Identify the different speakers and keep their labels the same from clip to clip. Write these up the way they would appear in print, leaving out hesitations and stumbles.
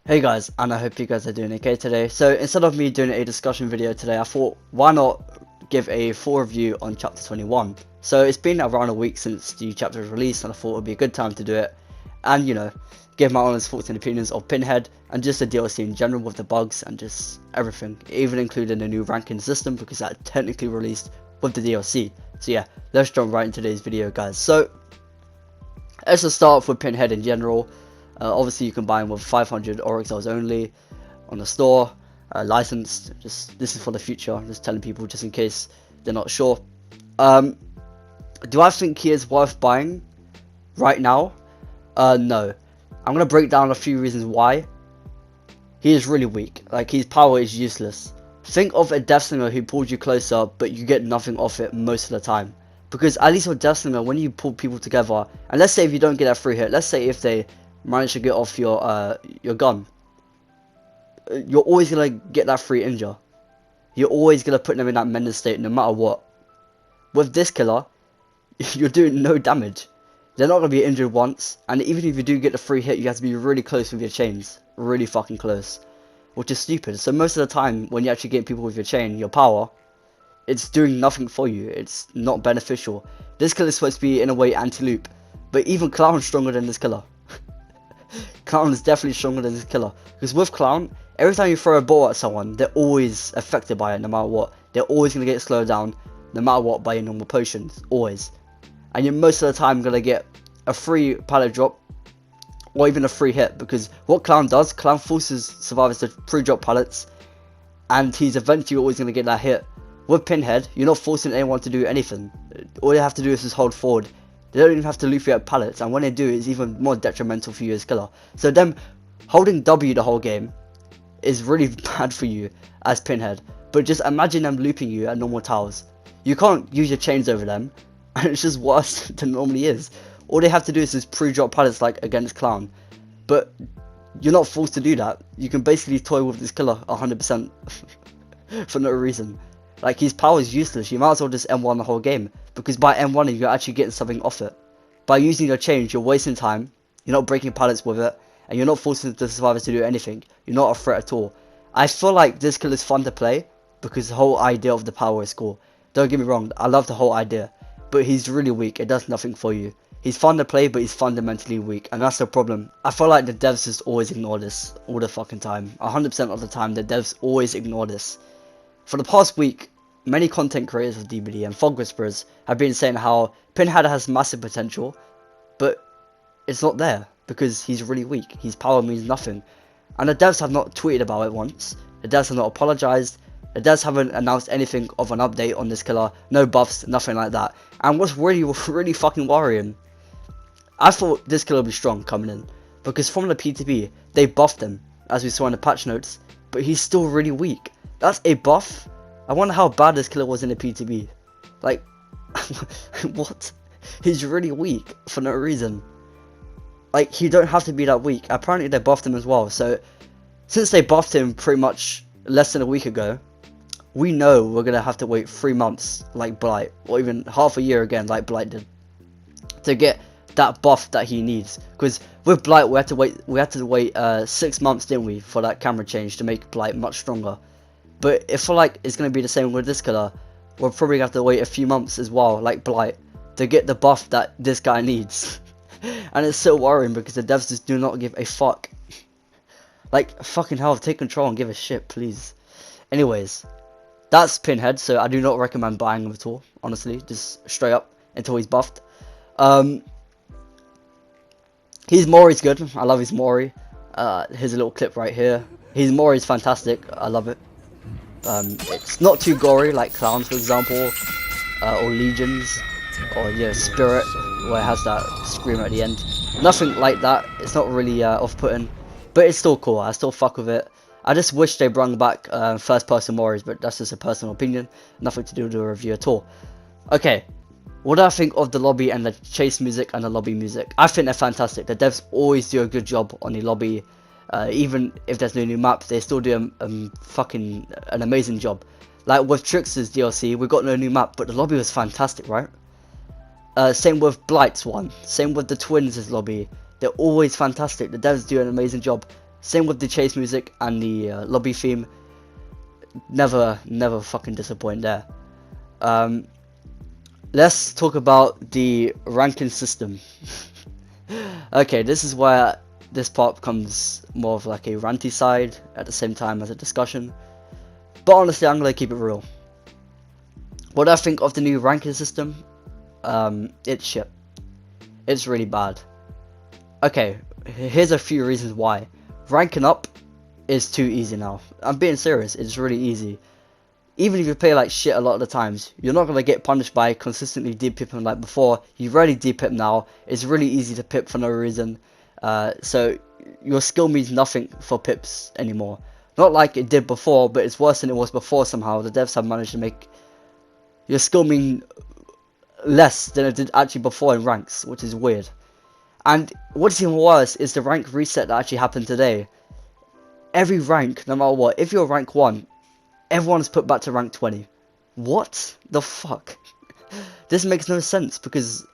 Speaker 1: Hey guys, and I hope you guys are doing okay today. So instead of me doing a discussion video today, I thought why not give a full review on chapter 21. So it's been around a week since the chapter was released, and I thought it would be a good time to do it and give my honest thoughts and opinions of Pinhead and just the DLC in general with the bugs and just everything, even including the new ranking system because that technically released with the DLC. So yeah, let's jump right into today's video, guys. So let's just start off with Pinhead in general. Obviously, you can buy them with 500 Oryx only on the store, licensed. Just this is for the future. I'm just telling people just in case they're not sure. Do I think he is worth buying right now? No. I'm gonna break down a few reasons why. He is really weak. Like, his power is useless. Think of a Death Slinger who pulls you closer, but you get nothing off it most of the time. Because at least with Death Slinger, when you pull people together, and let's say if you don't get that free hit, let's say if they manage to get off your gun, you're always gonna get that free injure. You're always gonna put them in that mental state no matter what. With this killer, you're doing no damage. They're not gonna be injured once, and even if you do get the free hit, you have to be really close with your chains, really fucking close, which is stupid. So most of the time, when you actually get people with your chain, your power, it's doing nothing for you. It's not beneficial. This killer is supposed to be in a way anti-loop, but even Clown's stronger than this killer. Clown is definitely stronger than this killer. Because with Clown, every time you throw a ball at someone, they're always affected by it no matter what. They're always going to get slowed down no matter what by your normal potions. Always. And you're most of the time going to get a free pallet drop or even a free hit. Because what Clown does, Clown forces survivors to pre-drop pallets. And he's eventually always going to get that hit. With Pinhead, you're not forcing anyone to do anything. All they have to do is just hold forward. They don't even have to loop you at pallets, and when they do, it's even more detrimental for you as killer. So them holding W the whole game is really bad for you as Pinhead. But just imagine them looping you at normal towers. You can't use your chains over them, and it's just worse than it normally is. All they have to do is just pre-drop pallets like against Clown. But you're not forced to do that. You can basically toy with this killer 100% for no reason. Like, his power is useless. You might as well just M1 the whole game, because by M1 you're actually getting something off it. By using your change, you're wasting time, you're not breaking pallets with it, and you're not forcing the survivors to do anything. You're not a threat at all. I feel like this kill is fun to play, because the whole idea of the power is cool. Don't get me wrong, I love the whole idea, but he's really weak. It does nothing for you. He's fun to play, but he's fundamentally weak, and that's the problem. I feel like the devs just always ignore this, all the fucking time. 100% of the time, the devs always ignore this. For the past week, many content creators of DBD and Fog Whisperers have been saying how Pinhead has massive potential, but it's not there because he's really weak. His power means nothing. And the devs have not tweeted about it once. The devs have not apologized. The devs haven't announced anything of an update on this killer. No buffs, nothing like that. And what's really fucking worrying, I thought this killer would be strong coming in, because from the PTB, they buffed him, as we saw in the patch notes, but he's still really weak. That's a buff? I wonder how bad this killer was in the PTB. Like, what? He's really weak for no reason. Like, he don't have to be that weak. Apparently they buffed him as well. So, since they buffed him pretty much less than a week ago, we know we're going to have to wait 3 months like Blight, or even half a year again like Blight did, to get that buff that he needs. Because with Blight we had to wait 6 months, didn't we, for that camera change to make Blight much stronger. But I feel like it's going to be the same with this killer. We'll probably have to wait a few months as well, like Blight, to get the buff that this guy needs. And it's so worrying because the devs just do not give a fuck. Like, fucking hell, take control and give a shit, please. Anyways, that's Pinhead, so I do not recommend buying him at all, honestly, just straight up, until he's buffed. His Mori's good, I love his Mori. Here's a little clip right here. His Mori is fantastic, I love it. It's not too gory like Clowns, for example, or Legions, or Spirit, where it has that scream at the end. Nothing like that. It's not really off-putting, but it's still cool. I still fuck with it. I just wish they brought back first-person Moris, but that's just a personal opinion. Nothing to do with the review at all. Okay, what do I think of the lobby and the chase music and the lobby music? I think they're fantastic. The devs always do a good job on the lobby. Even if there's no new maps, they still do fucking an amazing job. Like with Trickster's DLC, we got no new map, but the lobby was fantastic, right? Same with Blight's one. Same with the Twins' lobby. They're always fantastic. The devs do an amazing job. Same with the chase music and the lobby theme. Never fucking disappoint there. Let's talk about the ranking system. Okay, this is where this part becomes more of like a ranty side at the same time as a discussion. But honestly, I'm gonna keep it real. What I think of the new ranking system, it's shit. It's really bad. Okay, here's a few reasons why. Ranking up is too easy now. I'm being serious, it's really easy. Even if you play like shit a lot of the times, you're not going to get punished by consistently deep-pipping like before. You rarely deep-pip now. It's really easy to pip for no reason. So your skill means nothing for pips anymore. Not like it did before, but it's worse than it was before somehow. The devs have managed to make your skill mean less than it did actually before in ranks, which is weird. And what's even worse is the rank reset that actually happened today. Every rank, no matter what, if you're rank 1, everyone's put back to rank 20. What the fuck? This makes no sense, because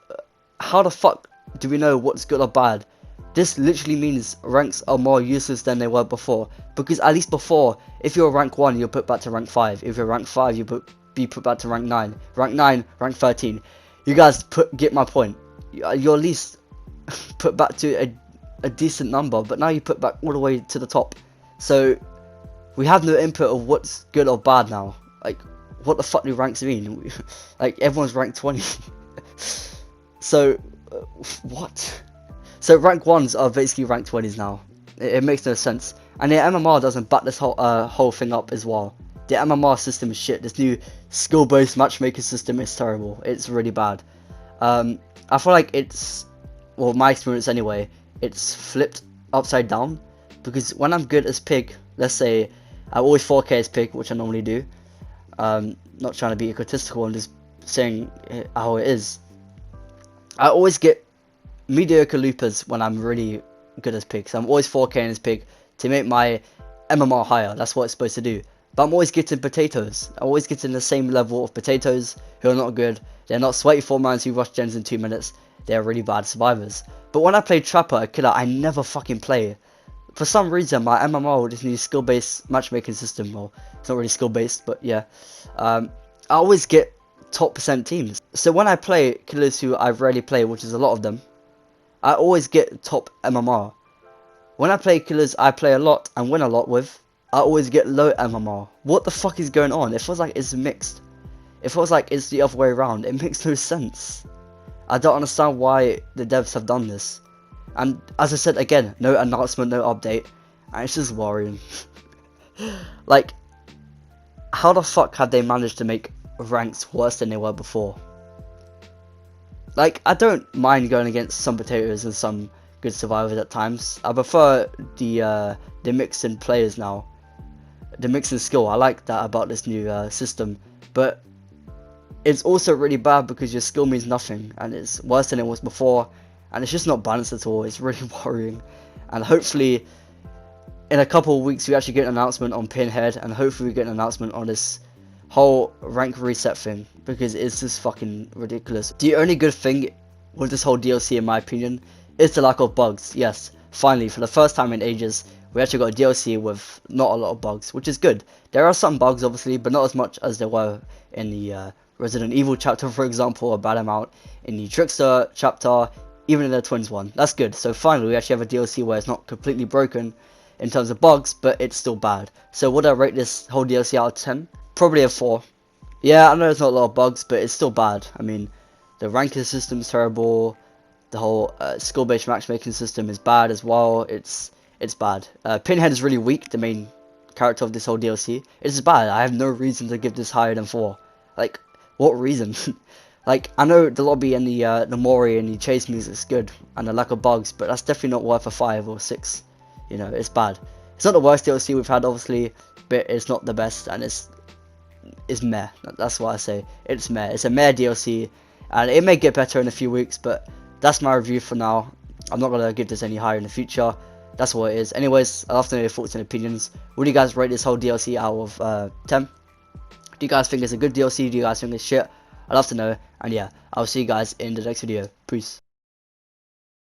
Speaker 1: how the fuck do we know what's good or bad? This literally means ranks are more useless than they were before, because at least before, if you're rank 1, you're put back to rank 5. If you're rank 5, you'll be put back to rank 9. Rank 9, rank 13. You guys get my point. You're at least put back to a decent number, but now you put back all the way to the top. So we have no input of what's good or bad now. Like, what the fuck do ranks mean? Like, everyone's ranked 20. So, what? So rank 1s are basically rank 20s now. It makes no sense. And the MMR doesn't back this whole thing up as well. The MMR system is shit. This new skill-based matchmaking system is terrible. It's really bad. I feel like it's, well, my experience anyway, it's flipped upside down. Because when I'm good as Pig, let's say I always 4K as Pig, which I normally do. Not trying to be egotistical, I'm just saying how it is. I always get mediocre loopers when I'm really good as Pig. So I'm always 4K as Pig to make my MMR higher. That's what it's supposed to do. But I'm always getting potatoes. I'm always getting the same level of potatoes who are not good. They're not sweaty 4-mans who rush gens in 2 minutes. They're really bad survivors. But when I play Trapper, a killer, I never fucking play. For some reason, my MMR with this new skill-based matchmaking system, well, it's not really skill-based, but yeah, I always get top percent teams. So when I play killers who I rarely play, which is a lot of them, I always get top MMR. When I play killers I play a lot and win a lot with, I always get low MMR. What the fuck is going on? It feels like it's mixed. It feels like it's the other way around. It makes no sense. I don't understand why the devs have done this. And as I said again, no announcement, no update, and it's just worrying. Like, how the fuck have they managed to make ranks worse than they were before? Like, I don't mind going against some potatoes and some good survivors at times. I prefer the mix in players now, the mix in skill. I like that about this new system, but it's also really bad because your skill means nothing, and it's worse than it was before. And it's just not balanced at all. It's really worrying. And hopefully, in a couple of weeks, we actually get an announcement on Pinhead. And hopefully, we get an announcement on this whole rank reset thing. Because it's just fucking ridiculous. The only good thing with this whole DLC, in my opinion, is the lack of bugs. Yes, finally, for the first time in ages, we actually got a DLC with not a lot of bugs. Which is good. There are some bugs, obviously, but not as much as there were in the Resident Evil chapter, for example. A bad amount in the Trickster chapter. Even in the Twins one. That's good. So finally we actually have a DLC where it's not completely broken in terms of bugs, but it's still bad. So would I rate this whole DLC out of 10? Probably a 4. Yeah, I know there's not a lot of bugs, but it's still bad. I mean, the ranking system is terrible. The whole skill-based matchmaking system is bad as well. It's bad. Pinhead is really weak, the main character of this whole DLC. It's bad. I have no reason to give this higher than 4. Like, what reason? Like, I know the lobby and the Mori and the chase music is good, and the lack of bugs, but that's definitely not worth a 5 or 6. You know, it's bad. It's not the worst DLC we've had, obviously, but it's not the best, and it's meh. That's what I say. It's meh. It's a meh DLC, and it may get better in a few weeks, but that's my review for now. I'm not going to give this any higher in the future. That's what it is. Anyways, I'd love to know your thoughts and opinions. Would you guys rate this whole DLC out of 10? Do you guys think it's a good DLC? Do you guys think it's shit? I'd love to know. And yeah, I'll see you guys in the next video. Peace.